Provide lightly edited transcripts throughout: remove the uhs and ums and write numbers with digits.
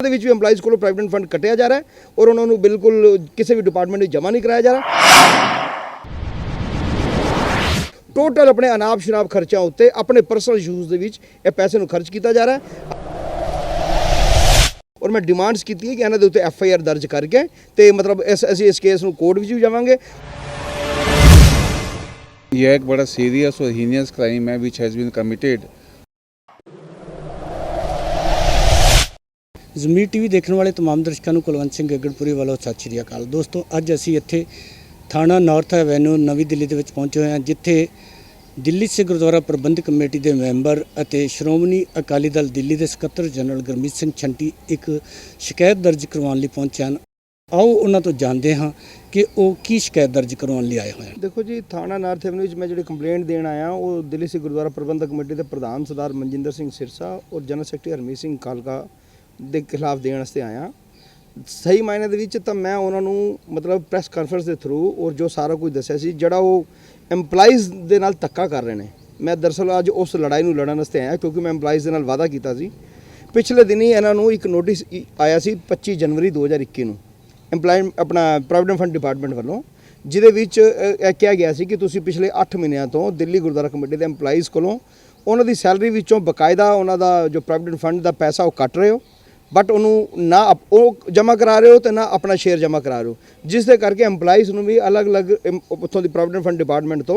ਦੇ ਵਿੱਚ ਵੀ EMPLOYEES ਕੋਲੋਂ ਪ੍ਰੋਵੀਡੈਂਟ ਫੰਡ ਕੱਟਿਆ ਜਾ ਰਿਹਾ ਹੈ ਔਰ ਉਹਨਾਂ ਨੂੰ ਬਿਲਕੁਲ ਕਿਸੇ ਵੀ ਡਿਪਾਰਟਮੈਂਟ ਵਿੱਚ ਜਮ੍ਹਾਂ ਨਹੀਂ ਕਰਾਇਆ ਜਾ ਰਿਹਾ। ਟੋਟਲ ਆਪਣੇ ਅਨਾਪ ਸ਼ਨਾਪ ਖਰਚਿਆਂ ਉੱਤੇ ਆਪਣੇ ਪਰਸਨਲ ਯੂਜ਼ ਦੇ ਵਿੱਚ ਇਹ ਪੈਸੇ ਨੂੰ ਖਰਚ ਕੀਤਾ ਜਾ ਰਿਹਾ ਹੈ। और मैं डिमांड्स की है कि इन्हों के उत्ते FIR दर्ज करके तो मतलब असीं इस केस में कोर्ट में भी जावांगे। यह एक बड़ा सीरियस और हीनियस क्राइम है विच हैज़ बीन कमिटेड। ਜ਼ਮੀਰ TV देखने वाले तमाम दर्शकों को कुलवंत सिंह गगनपुरी वालों सत श्री अकाल। दोस्तों अज असी इत्थे थाना नॉर्थ एवेन्यू नवी दिल्ली दे विच पहुंचे हुए हैं जिथे दिल्ली सिख गुरुद्वारा प्रबंधक कमेटी के मैंबर और श्रोमणी अकाली दल दिल्ली के सकत्तर जनरल गुरमीत सिंह छंटी एक शिकायत दर्ज करवाने लिए पहुंचे हैं। आओ उन्होंने तो जानते हाँ कि वो की शिकायत दर्ज करवाने लिए आए हुए हैं। देखो जी, थाना नॉर्थ एवेन्यू मैं जो कंप्लेंट देन आया वो दिल्ली सिख गुरुद्वारा प्रबंधक कमेटी के प्रधान सरदार मनजिंदर सिंह सिरसा और जनरल सैकटरी हरमीत सिंह कालका के खिलाफ देने वास्ते आया। सही मायने दे विच तां मैं उन्होंने मतलब प्रैस कॉन्फ्रेंस के थ्रू और जो सारा कुछ दस्सिया सी जिहड़ा वो एम्पलाइज़ दे नाल धक्का कर रहे हैं। मैं दरअसल अज उस लड़ाई नूं लड़न वास्ते आया क्योंकि मैं एम्पलाइज़ दे नाल वादा कीता सी। पिछले दिनी इन्हां नूं एक नोटिस आया सी 25 जनवरी 2021 नूं एम्पलाय अपना प्रोविडेंट फंड डिपार्टमेंट वालों जिहदे विच कहा गया सी कि तुसीं पिछले 8 महीनों तो दिल्ली गुरुद्वारा कमेटी के एम्पलाइज़ कोलों उन्हां दी सैलरी विचों बकायदा उन्हां दा जो प्रोविडेंट फंड का पैसा वो कट रहे हो बट उन्होंने ना वो जमा करा रहे हो तो ना अपना शेयर जमा करा रहे हो, जिस दे करके एम्पलाइज़ नूं भी अलग अलग उत्थों दी प्रोविडेंट फंड डिपार्टमेंट तो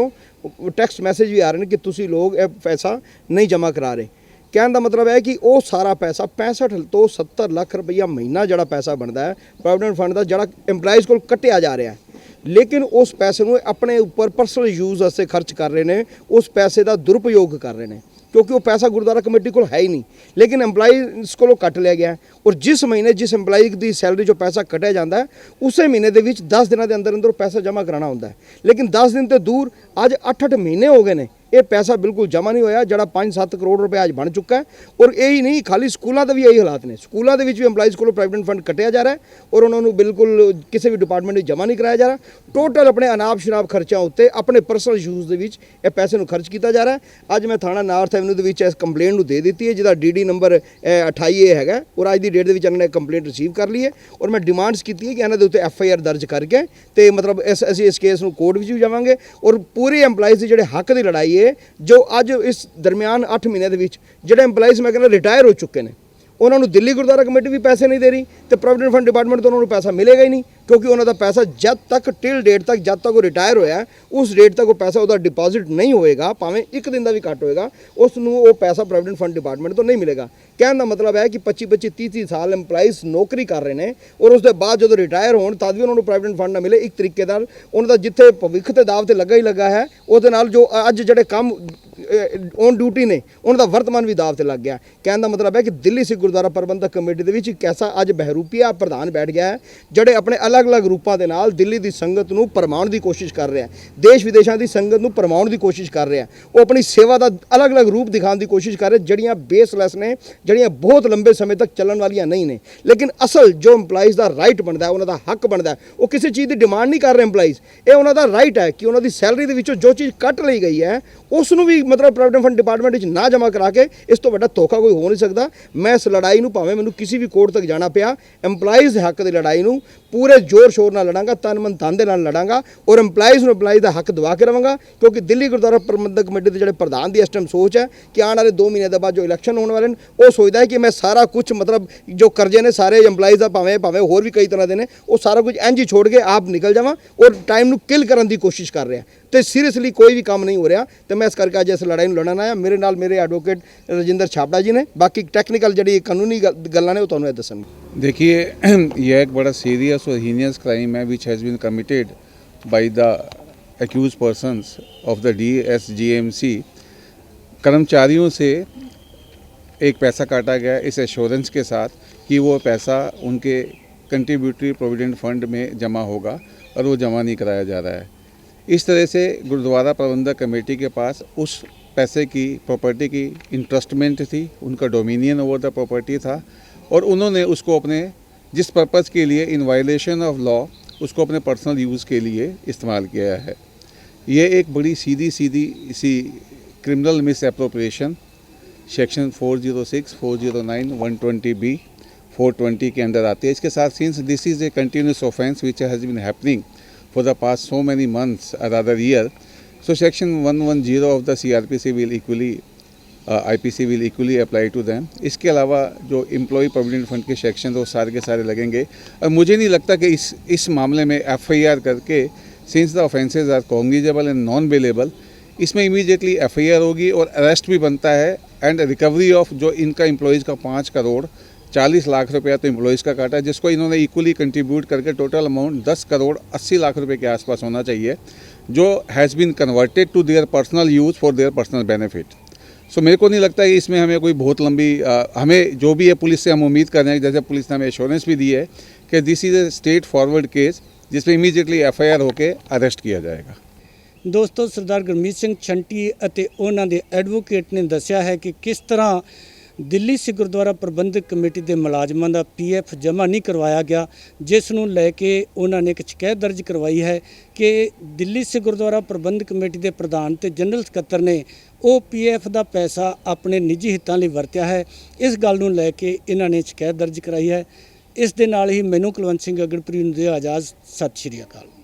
टैक्स मैसेज भी आ रहे हैं कि तुसी लोग ये पैसा नहीं जमा करा रहे। कहने का मतलब है कि वो सारा पैसा 65 तो 70 लाख रुपया महीना जड़ा पैसा बनता है प्रोविडेंट फंड का जड़ा एम्पलाइज़ को कटिया जा रहा है, लेकिन उस पैसे को अपने ऊपर पर्सनल यूज़ वास्ते खर्च कर रहे हैं, उस पैसे का दुरुपयोग कर रहे हैं क्योंकि वो पैसा गुरुद्वारा कमेटी को है ही नहीं, लेकिन एम्पलाइज़ को कट लिया गया है। और जिस महीने जिस एम्पलाई की सैलरी जो पैसा कटिया जाता है उस महीने के 10 दिनों के अंदर अंदर पैसा जमा कराना होता है, लेकिन 10 दिन तो दूर अज 8-8 महीने हो गए हैं ये पैसा बिल्कुल जमा नहीं होया जड़ा 5-7 करोड़ रुपया अज बन चुका है। और यही नहीं खाली स्कूलों के भी यही हालात ने, स्कूलों के भी एम्पलाइज़ को प्रोविडेंट फंड कटिया जा रहा है और उन्होंने बिल्कुल किसी भी डिपार्टमेंट में जमा नहीं कराया जा रहा। टोटल अपने अनाप शनाप खर्चों उत्ते अपने पर्सनल यूज़ के पैसे को खर्च किया जा रहा है। अज मैं थाना नॉर्थ एवेन्यू के इस कंप्लेंट दे दी है जिसका DD नंबर 28A है और अज की डेट के इन्होंने कंप्लेंट रिसीव कर ली है और मैं डिमांड्स की है कि इन्होंने उत्ते FIR दर्ज करके तो मतलब असीं इस केस में कोर्ट भी जावांगे और पूरी एम्पलाइज़ के जोड़े हक की लड़ाई है जो अज इस दरमियान 8 महीने के जोड़े एम्पलाइज़ मैं कहना रिटायर हो चुके हैं उन्होंने दिल्ली गुरुद्वारा कमेटी भी पैसे नहीं दे रही तो प्रोविडेंट फंड डिपार्टमेंट तो उन्होंने पैसा मिलेगा ही नहीं क्योंकि उन्होंने पैसा जब तक टिल डेट तक जब तक वो रिटायर होया उस डेट तक वो पैसा उसका डिपॉजिट नहीं होएगा, भावें एक दिन का भी कट होएगा उसनूं वो पैसा प्रोविडेंट फंड डिपार्टमेंट तो नहीं मिलेगा। कहने का मतलब है कि 25-25 30-30 साल एम्पलाइज़ नौकरी कर रहे हैं और उसके बाद जो रिटायर होने तद भी उन्होंने प्रोविडेंट फंड ना मिले एक तरीके उन्होंने जिथे भविख के दाव से लगा ही लगा है उसदे नाल जो अज जोड़े काम ऑन ड्यूटी ने उनका वर्तमान भी दाव से लग गया। कहने का मतलब है कि दिल्ली सिख गुरुद्वारा प्रबंधक कमेटी के विच कैसा अज बहरूपिया प्रधान बैठ गया है जोड़े अपने अलग अलग रूपों के नाल दिल्ली की संगत नूं भरमाउण की कोशिश कर रहे हैं, देश विदेशों की संगत नूं भरमाउण की कोशिश कर रहे हैं, वो अपनी सेवा का अलग अलग रूप दिखाने की कोशिश कर रहे हैं जड़ियाँ बेसलैस ने जड़ियाँ बहुत लंबे समय तक चलन वालियां नहीं ने। लेकिन असल जो एम्पलाइज़ का राइट बनता है उन्होंने हक बनता है वो किसी चीज़ की डिमांड नहीं कर रहे एम्पलाइज़, ये उन्होंने राइट है कि उन्होंने सैलरी के विचों जो चीज़ कट ली गई है उसनूं भी मतलब प्रोविडेंट फंड डिपार्टमेंट ना जमा करा के इस तो बड़ा धोखा कोई हो नहीं सकता। मैं इस लड़ाई नूं भावें मैनूं किसी भी कोर्ट तक जाना पिया एम्पलाइज़ हक की लड़ाई नूं पूरे जोर शोर नाल लड़ांगा, तन मन धन दे नाल लड़ांगा और एम्पलाइज़ नूं एम्पलाइज़ का हक दवा के रवांगा क्योंकि दिल्ली गुरुद्वारा प्रबंधक कमेटी के जो प्रधान की इस टाइम सोच है कि आने वाले 2 महीने के बाद जो इलैक्शन होने वाले वो सोचता है कि मैं सारा कुछ मतलब जो कर्जे ने सारे एम्पलाइज़ का भावें होर भी कई तरह के वो सारा कुछ इंज ही छोड़ के आप निकल जावां और टाइम नूं किल करने की कोशिश कर रहे हैं तो सीरीयसली कोई भी काम नहीं हो रहा। तो मैं इस करके अज इस लड़ाई लड़न आया। मेरे नाल मेरे एडवोकेट रजिंदर छाबड़ा जी ने, बाकी टैक्नीकल जी कानूनी गल्लां ने वो तुहानूं दस्सणगे। देखिए यह एक बड़ा सीरियस और हीनियस क्राइम है which has been committed by the accused persons of the DSGMC। कर्मचारियों से एक पैसा काटा गया इस एश्योरेंस के साथ कि वो पैसा उनके कंट्रीब्यूटरी प्रोविडेंट फंड में जमा होगा और वो जमा नहीं कराया जा रहा है। इस तरह से गुरुद्वारा प्रबंधक कमेटी के पास उस पैसे की प्रॉपर्टी की इंटरेस्टमेंट थी, उनका डोमिनियन ओवर द प्रॉपर्टी था और उन्होंने उसको अपने जिस पर्पज़ के लिए इन वायलेशन ऑफ लॉ उसको अपने पर्सनल यूज़ के लिए इस्तेमाल किया है। ये एक बड़ी सीधी सी criminal misappropriation section 406, 409, 120B, 420 के अंडर आती है। इसके साथ since this is a continuous offence which has been happening for the past so many months rather year, so section 110 of the CRPC will equally IPC will equally apply to them. इसके अलावा जो employ provident fund के section वो सारे के सारे लगेंगे। और मुझे नहीं लगता कि इस मामले में FIR करके, since the offences are cognizable and non bailable, इसमें इमीडिएटली FIR होगी और अरेस्ट भी बनता है एंड रिकवरी ऑफ जो इनका एम्प्लॉयज़ का 5 करोड़ 40 लाख रुपया तो एम्प्लॉयज़ का काटा, जिसको इन्होंने इक्वली कंट्रीब्यूट करके टोटल अमाउंट 10 करोड़ 80 लाख रुपए के आसपास होना चाहिए, जो has been converted to their personal use for their personal benefit. So मेरे को नहीं लगता है कि इसमें हमें कोई बहुत लंबी हमें जो भी है पुलिस से हम उम्मीद कर रहे हैं, जैसे पुलिस ने हमें एश्योरेंस भी दी है कि this is a straight forward case जिसमें इमीडिएटली FIR होके अरेस्ट किया जाएगा। ਦੋਸਤੋ ਸਰਦਾਰ ਗੁਰਮੀਤ ਸਿੰਘ ਛੰਟੀ ਅਤੇ ਉਹਨਾਂ ਦੇ ਐਡਵੋਕੇਟ ਨੇ ਦੱਸਿਆ ਹੈ ਕਿ ਕਿਸ ਤਰ੍ਹਾਂ ਦਿੱਲੀ ਸਿੱਖ ਗੁਰਦੁਆਰਾ ਪ੍ਰਬੰਧਕ ਕਮੇਟੀ ਦੇ ਮੁਲਾਜ਼ਮਾਂ ਦਾ PF ਜਮ੍ਹਾਂ ਨਹੀਂ ਕਰਵਾਇਆ ਗਿਆ, ਜਿਸ ਨੂੰ ਲੈ ਕੇ ਉਹਨਾਂ ਨੇ ਇੱਕ ਸ਼ਿਕਾਇਤ ਦਰਜ ਕਰਵਾਈ ਹੈ ਕਿ ਦਿੱਲੀ ਸਿੱਖ ਗੁਰਦੁਆਰਾ ਪ੍ਰਬੰਧਕ ਕਮੇਟੀ ਦੇ ਪ੍ਰਧਾਨ ਤੇ ਜਨਰਲ ਸਕੱਤਰ ਨੇ ਉਹ PF ਦਾ ਪੈਸਾ ਆਪਣੇ ਨਿੱਜੀ ਹਿੱਤਾਂ ਲਈ ਵਰਤਿਆ ਹੈ। ਇਸ ਗੱਲ ਨੂੰ ਲੈ ਕੇ ਇਹਨਾਂ ਨੇ ਸ਼ਿਕਾਇਤ ਦਰਜ ਕਰਾਈ ਹੈ। ਇਸ ਦੇ ਨਾਲ ਹੀ ਮੈਨੂੰ ਕੁਲਵੰਤ ਸਿੰਘ ਅਗੜਪੁਰੀ ਨੂੰ ਦੇ ਆਜ਼ਾਦ। ਸਤਿ ਸ਼੍ਰੀ ਅਕਾਲ।